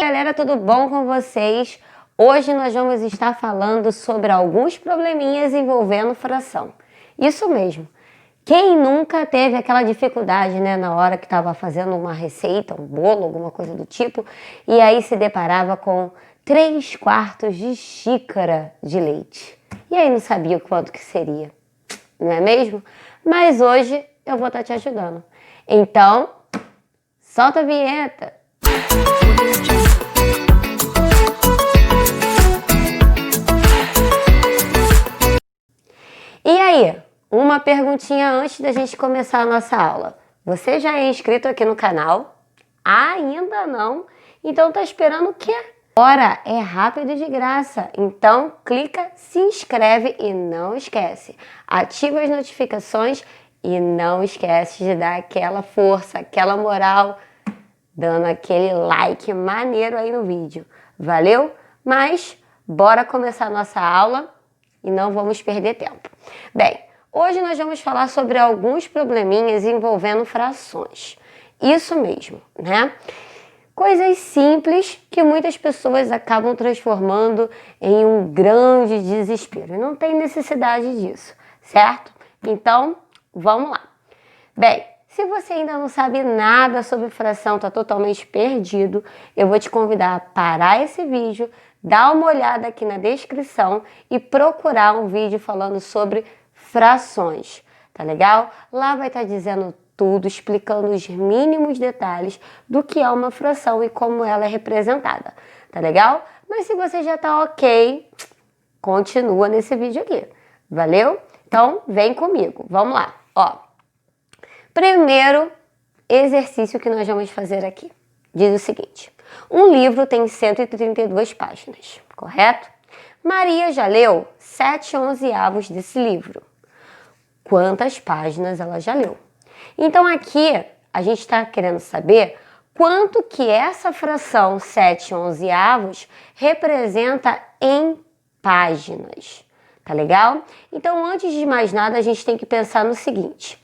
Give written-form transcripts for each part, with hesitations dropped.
galera, tudo bom com vocês? Hoje nós vamos estar falando sobre alguns probleminhas envolvendo fração. Isso mesmo. Quem nunca teve aquela dificuldade, né, na hora que estava fazendo uma receita, um bolo, alguma coisa do tipo, e aí se deparava com 3/4 de xícara de leite. E aí não sabia o quanto que seria, não é mesmo? Mas hoje eu vou estar te ajudando. Então, solta a vinheta! E aí, uma perguntinha antes da gente começar a nossa aula. Você já é inscrito aqui no canal? Ainda não? Então tá esperando o quê? Agora é rápido e de graça, então clica, se inscreve e não esquece, ativa as notificações e não esquece de dar aquela força, aquela moral, dando aquele like maneiro aí no vídeo. Valeu? Mas bora começar a nossa aula e não vamos perder tempo. Bem, hoje nós vamos falar sobre alguns probleminhas envolvendo frações. Isso mesmo, né? Coisas simples que muitas pessoas acabam transformando em um grande desespero. E não tem necessidade disso, certo? Então, vamos lá. Bem, se você ainda não sabe nada sobre fração, está totalmente perdido, eu vou te convidar a parar esse vídeo, dar uma olhada aqui na descrição e procurar um vídeo falando sobre frações, tá legal? Lá vai estar dizendo tudo, explicando os mínimos detalhes do que é uma fração e como ela é representada, tá legal? Mas se você já tá ok, continua nesse vídeo aqui, valeu? Então, vem comigo, vamos lá, ó. Primeiro exercício que nós vamos fazer aqui diz o seguinte: um livro tem 132 páginas, correto? Maria já leu 7/11 desse livro. Quantas páginas ela já leu? Então aqui a gente está querendo saber quanto que essa fração 7/11 representa em páginas, tá legal? Então antes de mais nada a gente tem que pensar no seguinte: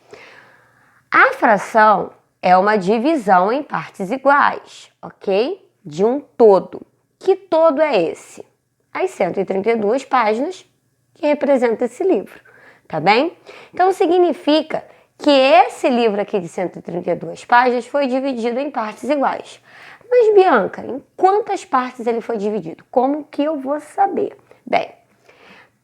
a fração é uma divisão em partes iguais, ok? De um todo. Que todo é esse? As 132 páginas que representam esse livro, tá bem? Então significa que esse livro aqui de 132 páginas foi dividido em partes iguais. Mas Bianca, em quantas partes ele foi dividido? Como que eu vou saber? Bem,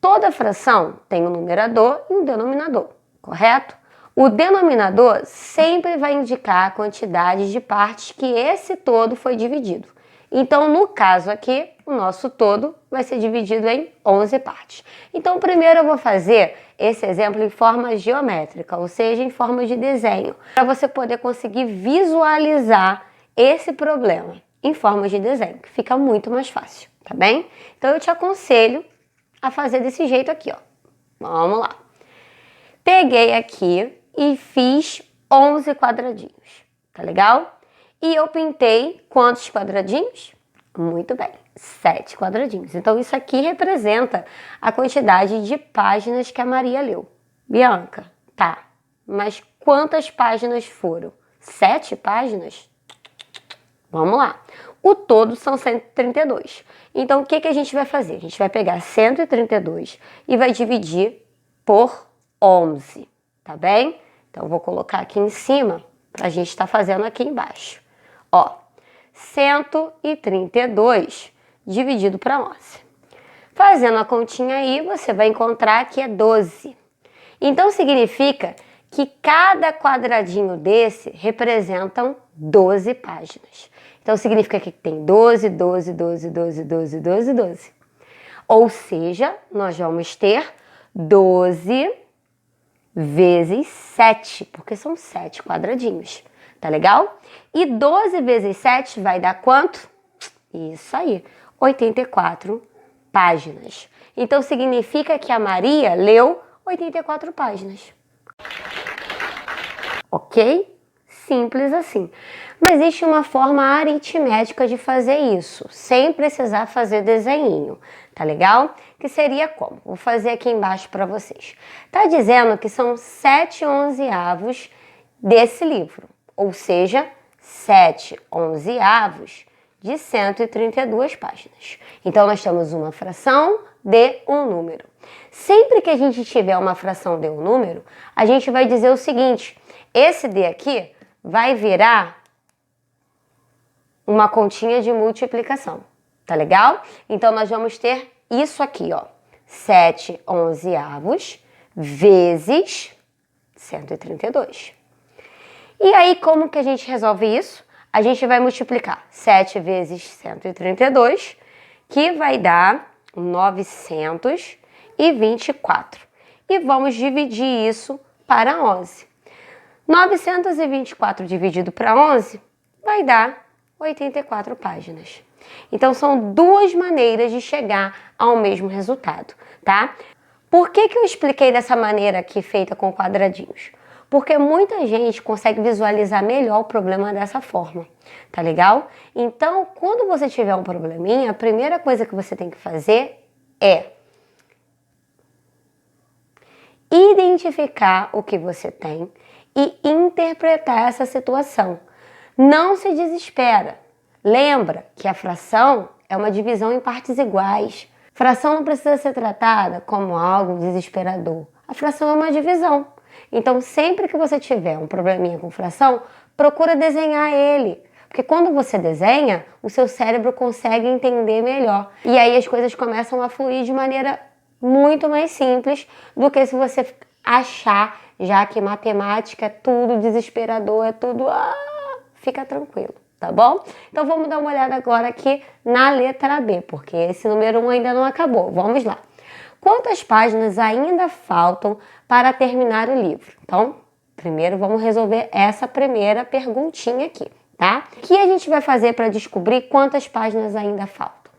toda fração tem um numerador e um denominador, correto? O denominador sempre vai indicar a quantidade de partes que esse todo foi dividido. Então, no caso aqui, o nosso todo vai ser dividido em 11 partes. Então, primeiro eu vou fazer esse exemplo em forma geométrica, ou seja, em forma de desenho, para você poder conseguir visualizar esse problema em forma de desenho, que fica muito mais fácil, tá bem? Então, eu te aconselho a fazer desse jeito aqui, ó. Vamos lá. Peguei aqui e fiz 11 quadradinhos, tá legal? E eu pintei quantos quadradinhos? Muito bem, 7 quadradinhos. Então isso aqui representa a quantidade de páginas que a Maria leu. Bianca, tá, mas quantas páginas foram? 7 páginas? Vamos lá. O todo são 132. Então o que a gente vai fazer? A gente vai pegar 132 e vai dividir por 11. Tá bem? Então, vou colocar aqui em cima para a gente estar fazendo aqui embaixo. Ó, 132 dividido para 11. Fazendo a continha aí, você vai encontrar que é 12. Então, significa que cada quadradinho desse representam 12 páginas. Então, significa que tem 12, 12, 12, 12, 12, 12, 12. Ou seja, nós vamos ter 12 vezes 7, porque são 7 quadradinhos, tá legal? E 12 vezes 7 vai dar quanto? Isso aí, 84 páginas. Então significa que a Maria leu 84 páginas. Ok? Simples assim. Mas existe uma forma aritmética de fazer isso, sem precisar fazer desenhinho, tá legal? Que seria como? Vou fazer aqui embaixo para vocês. Tá dizendo que são 7/11 desse livro, ou seja, 7/11 de 132 páginas. Então, nós temos uma fração de um número. Sempre que a gente tiver uma fração de um número, a gente vai dizer o seguinte: esse D aqui vai virar uma continha de multiplicação. Tá legal? Então, nós vamos ter isso aqui, ó. 7/11 vezes 132. E aí, como que a gente resolve isso? A gente vai multiplicar 7 vezes 132, que vai dar 924. E vamos dividir isso para 11. 924 dividido para 11 vai dar 84 páginas. Então, são duas maneiras de chegar ao mesmo resultado, tá? Por que eu expliquei dessa maneira aqui, feita com quadradinhos? Porque muita gente consegue visualizar melhor o problema dessa forma, tá legal? Então, quando você tiver um probleminha, a primeira coisa que você tem que fazer é identificar o que você tem e interpretar essa situação. Não se desespera. Lembra que a fração é uma divisão em partes iguais. Fração não precisa ser tratada como algo desesperador. A fração é uma divisão. Então, sempre que você tiver um probleminha com fração, procura desenhar ele. Porque quando você desenha, o seu cérebro consegue entender melhor. E aí as coisas começam a fluir de maneira muito mais simples do que se você achar, já que matemática é tudo desesperador, é tudo... fica tranquilo, tá bom? Então, vamos dar uma olhada agora aqui na letra B, porque esse número 1 ainda não acabou. Vamos lá. Quantas páginas ainda faltam para terminar o livro? Então, primeiro vamos resolver essa primeira perguntinha aqui, tá? O que a gente vai fazer para descobrir quantas páginas ainda faltam?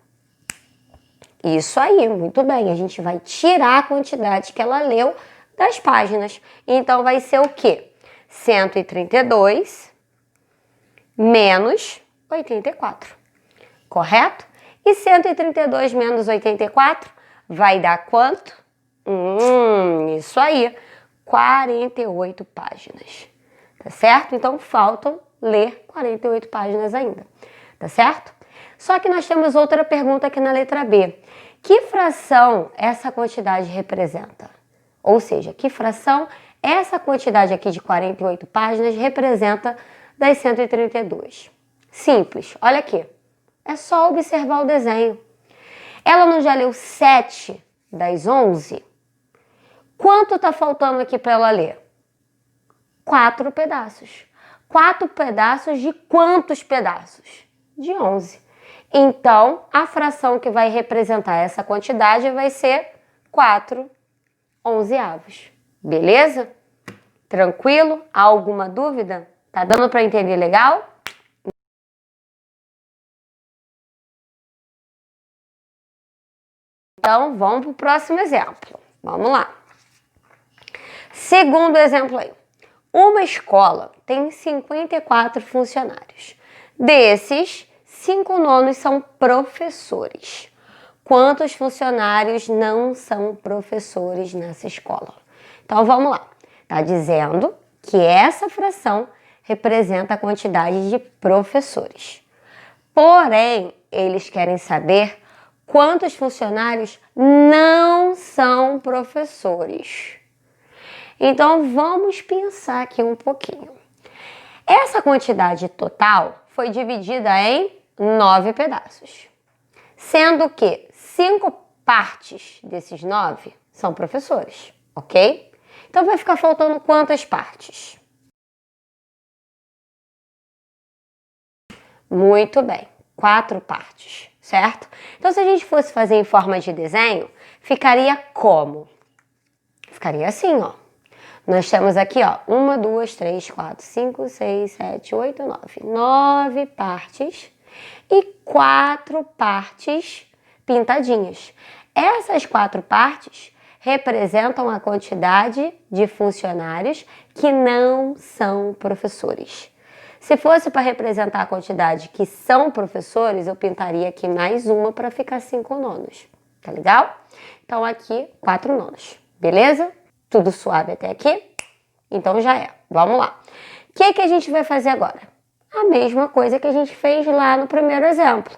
Isso aí, muito bem. A gente vai tirar a quantidade que ela leu das páginas. Então, vai ser o quê? 132 menos 84, correto? E 132 menos 84 vai dar quanto? Isso aí, 48 páginas, tá certo? Então, faltam ler 48 páginas ainda, tá certo? Só que nós temos outra pergunta aqui na letra B. Que fração essa quantidade representa? Ou seja, que fração essa quantidade aqui de 48 páginas representa das 132? Simples, olha aqui. É só observar o desenho. Ela não já leu 7 das 11? Quanto está faltando aqui para ela ler? 4 pedaços. 4 pedaços de quantos pedaços? De 11. Então, a fração que vai representar essa quantidade vai ser 4/11. Beleza? Tranquilo? Há alguma dúvida? Tá dando para entender legal? Então, vamos para o próximo exemplo. Vamos lá. Segundo exemplo aí. Uma escola tem 54 funcionários. Desses, 5 nonos são professores. Quantos funcionários não são professores nessa escola? Então, vamos lá. Está dizendo que essa fração representa a quantidade de professores. Porém, eles querem saber quantos funcionários não são professores. Então, vamos pensar aqui um pouquinho. Essa quantidade total foi dividida em 9 pedaços, sendo que 5 partes desses 9 são professores, ok? Então, vai ficar faltando quantas partes? Muito bem, 4 partes, certo? Então, se a gente fosse fazer em forma de desenho, ficaria como? Ficaria assim, ó. Nós temos aqui, ó, 1, 2, 3, 4, 5, 6, 7, 8, 9. 9 partes e 4 partes pintadinhas. Essas 4 partes representam a quantidade de funcionários que não são professores. Se fosse para representar a quantidade que são professores, eu pintaria aqui mais uma para ficar 5 nonos. Tá legal? Então, aqui, 4 nonos. Beleza? Tudo suave até aqui? Então, já é. Vamos lá. O que a gente vai fazer agora? A mesma coisa que a gente fez lá no primeiro exemplo.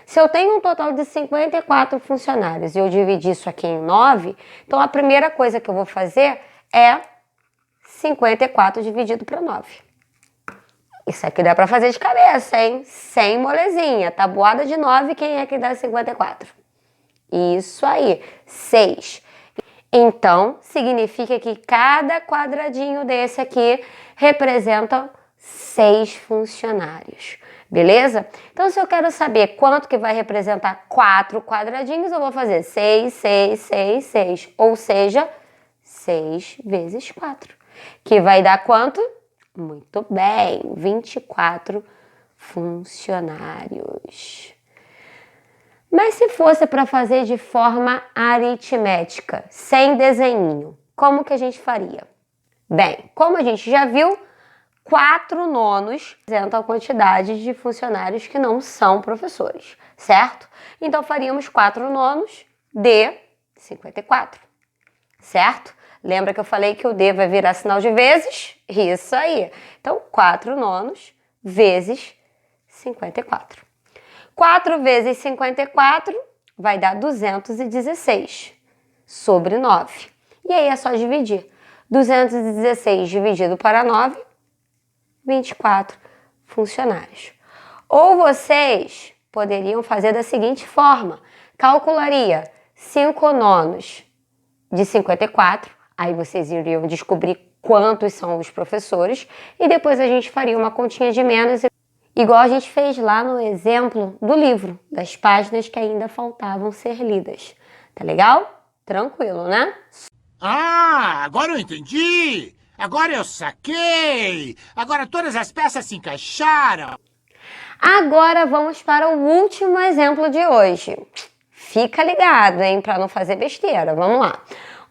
Se eu tenho um total de 54 funcionários e eu dividir isso aqui em 9, então a primeira coisa que eu vou fazer é 54 dividido por 9. Isso aqui dá para fazer de cabeça, hein? Sem molezinha. Tabuada de 9, quem é que dá 54? Isso aí, 6. Então, significa que cada quadradinho desse aqui representa 6 funcionários, beleza? Então, se eu quero saber quanto que vai representar 4 quadradinhos, eu vou fazer 6, 6, 6, 6, ou seja, 6 vezes 4, que vai dar quanto? Muito bem, 24 funcionários. Mas se fosse para fazer de forma aritmética, sem desenho, como que a gente faria? Bem, como a gente já viu, 4 nonos representam a quantidade de funcionários que não são professores, certo? Então faríamos 4 nonos de 54, certo? Lembra que eu falei que o D vai virar sinal de vezes? Isso aí. Então, 4 nonos vezes 54. 4 vezes 54 vai dar 216 sobre 9. E aí é só dividir. 216 dividido para 9, 24 funcionários. Ou vocês poderiam fazer da seguinte forma. Calcularia 5 nonos de 54, aí vocês iriam descobrir quantos são os professores e depois a gente faria uma continha de menos, igual a gente fez lá no exemplo do livro, das páginas que ainda faltavam ser lidas. Tá legal? Tranquilo, né? Ah, agora eu entendi! Agora eu saquei! Agora todas as peças se encaixaram! Agora vamos para o último exemplo de hoje. Fica ligado, hein, para não fazer besteira. Vamos lá.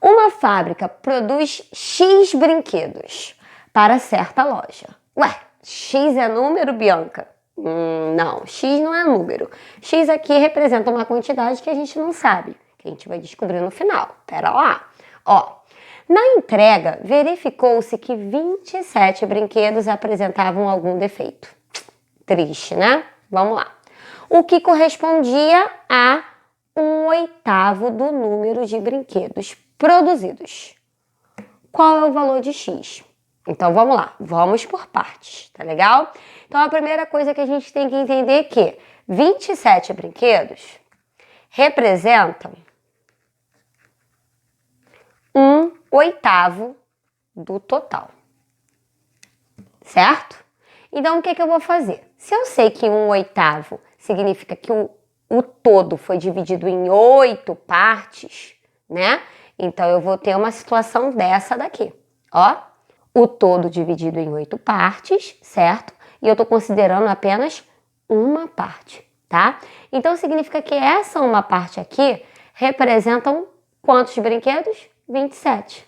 Uma fábrica produz X brinquedos para certa loja. Ué, X é número, Bianca? Não, X não é número. X aqui representa uma quantidade que a gente não sabe, que a gente vai descobrir no final. Pera lá. Ó, na entrega, verificou-se que 27 brinquedos apresentavam algum defeito. Triste, né? Vamos lá. O que correspondia a 1/8 do número de brinquedos produzidos. Qual é o valor de X? Então, vamos lá. Vamos por partes, tá legal? Então, a primeira coisa que a gente tem que entender é que 27 brinquedos representam 1/8 do total. Certo? Então, o que que eu vou fazer? Se eu sei que 1/8 significa que o todo foi dividido em 8 partes, né? Então, eu vou ter uma situação dessa daqui, ó. O todo dividido em 8 partes, certo? E eu tô considerando apenas uma parte, tá? Então, significa que essa uma parte aqui representam quantos brinquedos? 27.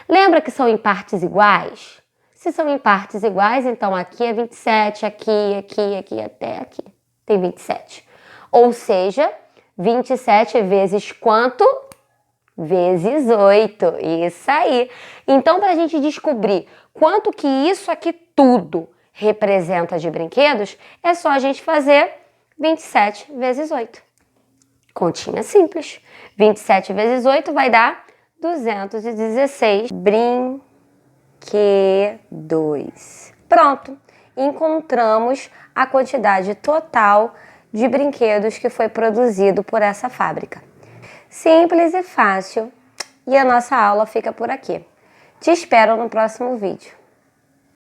Lembra que são em partes iguais? Se são em partes iguais, então aqui é 27, aqui, até aqui. Tem 27. Ou seja, 27 vezes quanto? Vezes 8. Isso aí. Então, para a gente descobrir quanto que isso aqui tudo representa de brinquedos, é só a gente fazer 27 vezes 8. Continha simples. 27 vezes 8 vai dar 216 brinquedos. Pronto. Encontramos a quantidade total de brinquedos que foi produzido por essa fábrica. Simples e fácil. E a nossa aula fica por aqui. Te espero no próximo vídeo.